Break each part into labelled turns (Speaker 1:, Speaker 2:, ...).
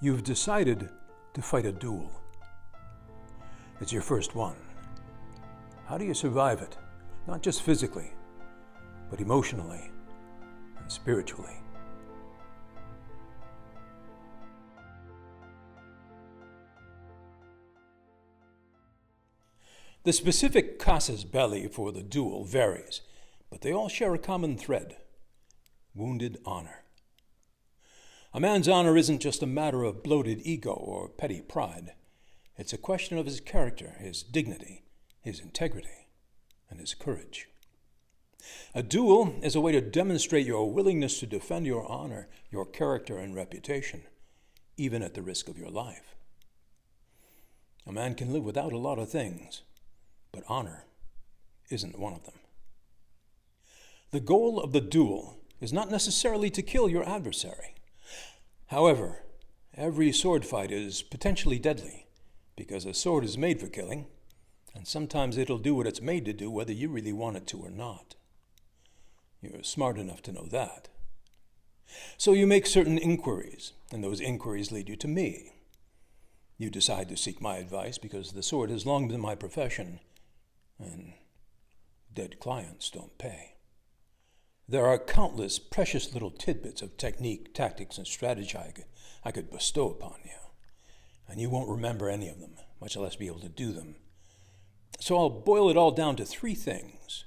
Speaker 1: You've decided to fight a duel. It's your first one. How do you survive it? Not just physically, but emotionally and spiritually. The specific casus belli for the duel varies, but they all share a common thread: wounded honor. A man's honor isn't just a matter of bloated ego or petty pride. It's a question of his character, his dignity, his integrity, and his courage. A duel is a way to demonstrate your willingness to defend your honor, your character, and reputation, even at the risk of your life. A man can live without a lot of things, but honor isn't one of them. The goal of the duel is not necessarily to kill your adversary. However, every sword fight is potentially deadly, because a sword is made for killing, and sometimes it'll do what it's made to do whether you really want it to or not. You're smart enough to know that. So you make certain inquiries, and those inquiries lead you to me. You decide to seek my advice because the sword has long been my profession, and dead clients don't pay. There are countless precious little tidbits of technique, tactics, and strategy I could bestow upon you, and you won't remember any of them, much less be able to do them. So I'll boil it all down to three things.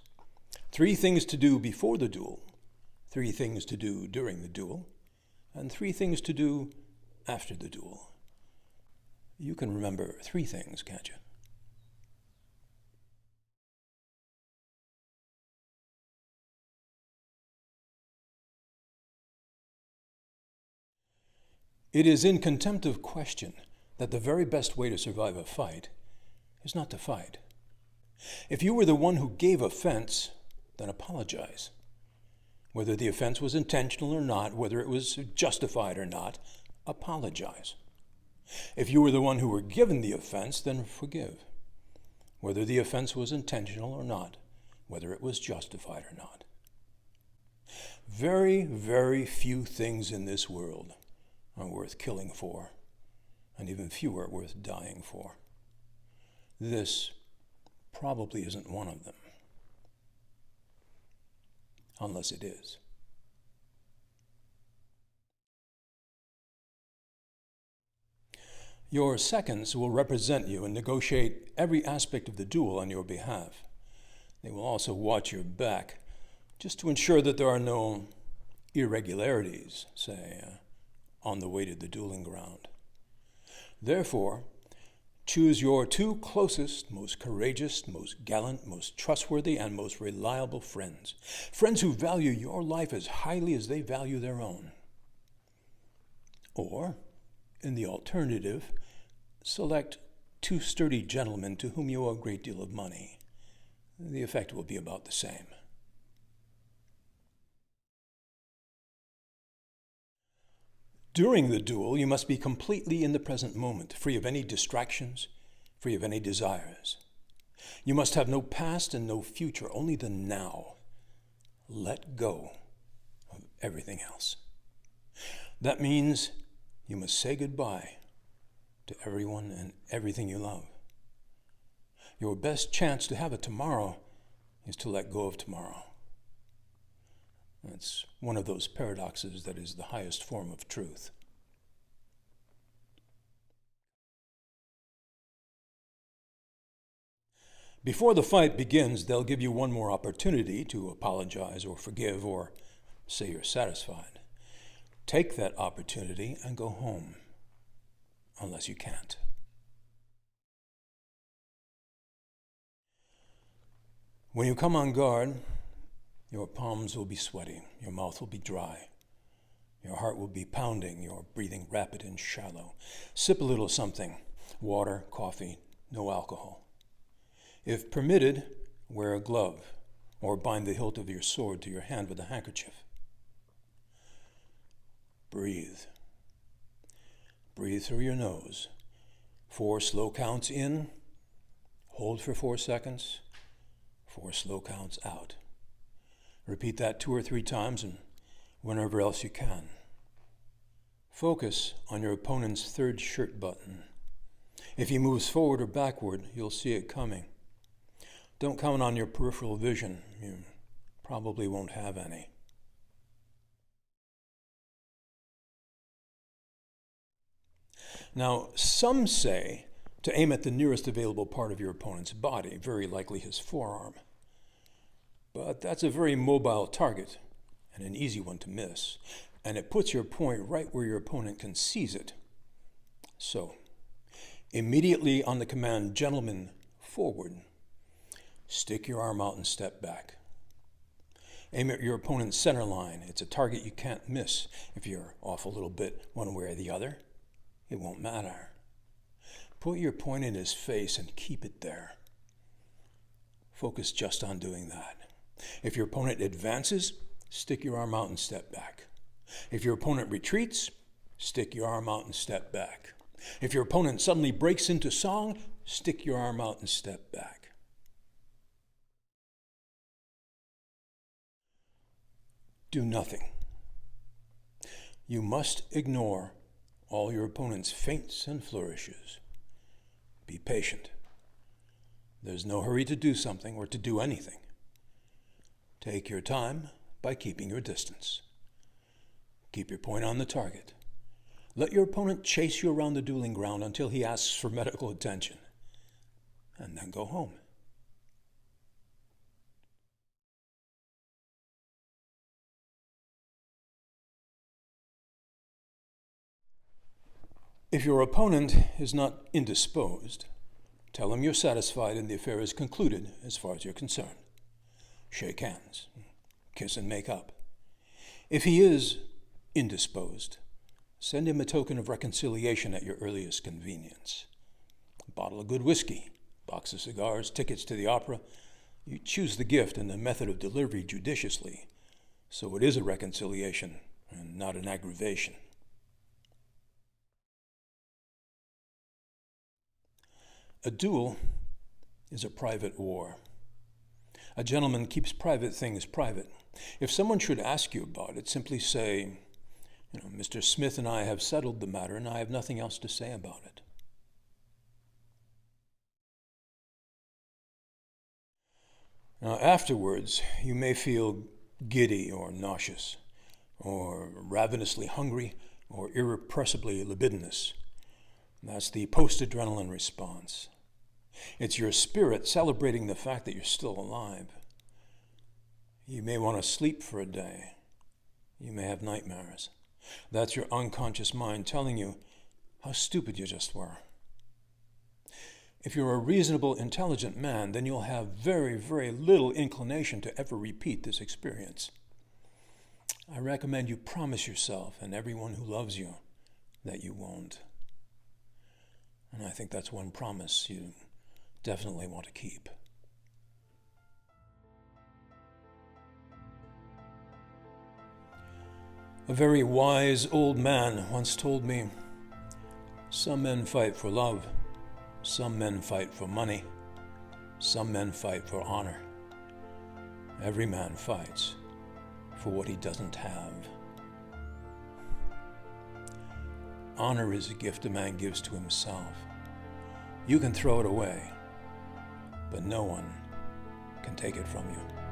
Speaker 1: 3 things to do before the duel, 3 things to do during the duel, and 3 things to do after the duel. You can remember 3 things, can't you? It is in contempt of question that the very best way to survive a fight is not to fight. If you were the one who gave offense, then apologize. Whether the offense was intentional or not, whether it was justified or not, apologize. If you were the one who were given the offense, then forgive. Whether the offense was intentional or not, whether it was justified or not. Very, very few things in this world are worth killing for, and even fewer worth dying for. This probably isn't one of them. Unless it is. Your seconds will represent you and negotiate every aspect of the duel on your behalf. They will also watch your back, just to ensure that there are no irregularities, say, on the way to the dueling ground. Therefore, choose your 2 closest, most courageous, most gallant, most trustworthy, and most reliable friends. Friends who value your life as highly as they value their own. Or, in the alternative, select 2 sturdy gentlemen to whom you owe a great deal of money. The effect will be about the same. During the duel, you must be completely in the present moment, free of any distractions, free of any desires. You must have no past and no future, only the now. Let go of everything else. That means you must say goodbye to everyone and everything you love. Your best chance to have a tomorrow is to let go of tomorrow. It's one of those paradoxes that is the highest form of truth. Before the fight begins, they'll give you one more opportunity to apologize or forgive or say you're satisfied. Take that opportunity and go home, unless you can't. When you come on guard, your palms will be sweaty, your mouth will be dry, your heart will be pounding, your breathing rapid and shallow. Sip a little something, water, coffee, no alcohol. If permitted, wear a glove or bind the hilt of your sword to your hand with a handkerchief. Breathe. Breathe through your nose. 4 slow counts in, hold for 4 seconds, 4 slow counts out. Repeat that 2 or 3 times and whenever else you can. Focus on your opponent's third shirt button. If he moves forward or backward, you'll see it coming. Don't count on your peripheral vision. You probably won't have any. Now, some say to aim at the nearest available part of your opponent's body, very likely his forearm. But that's a very mobile target and an easy one to miss, and it puts your point right where your opponent can seize it. So, immediately on the command, "Gentlemen, forward," stick your arm out and step back. Aim at your opponent's center line. It's a target you can't miss. If you're off a little bit one way or the other, it won't matter. Put your point in his face and keep it there. Focus just on doing that. If your opponent advances, stick your arm out and step back. If your opponent retreats, stick your arm out and step back. If your opponent suddenly breaks into song, stick your arm out and step back. Do nothing. You must ignore all your opponent's feints and flourishes. Be patient. There's no hurry to do something or to do anything. Take your time by keeping your distance. Keep your point on the target. Let your opponent chase you around the dueling ground until he asks for medical attention, and then go home. If your opponent is not indisposed, tell him you're satisfied and the affair is concluded as far as you're concerned. Shake hands, kiss and make up. If he is indisposed, send him a token of reconciliation at your earliest convenience. A bottle of good whiskey, box of cigars, tickets to the opera. You choose the gift and the method of delivery judiciously, so it is a reconciliation and not an aggravation. A duel is a private war. A gentleman keeps private things private. If someone should ask you about it, simply say, Mr. Smith and I have settled the matter and I have nothing else to say about it. Now, afterwards, you may feel giddy or nauseous, or ravenously hungry, or irrepressibly libidinous. That's the post-adrenaline response. It's your spirit celebrating the fact that you're still alive. You may want to sleep for a day. You may have nightmares. That's your unconscious mind telling you how stupid you just were. If you're a reasonable, intelligent man, then you'll have very, very little inclination to ever repeat this experience. I recommend you promise yourself and everyone who loves you that you won't. And I think that's one promise you definitely want to keep. A very wise old man once told me, "Some men fight for love, some men fight for money, some men fight for honor. Every man fights for what he doesn't have." Honor is a gift a man gives to himself. You can throw it away, but no one can take it from you.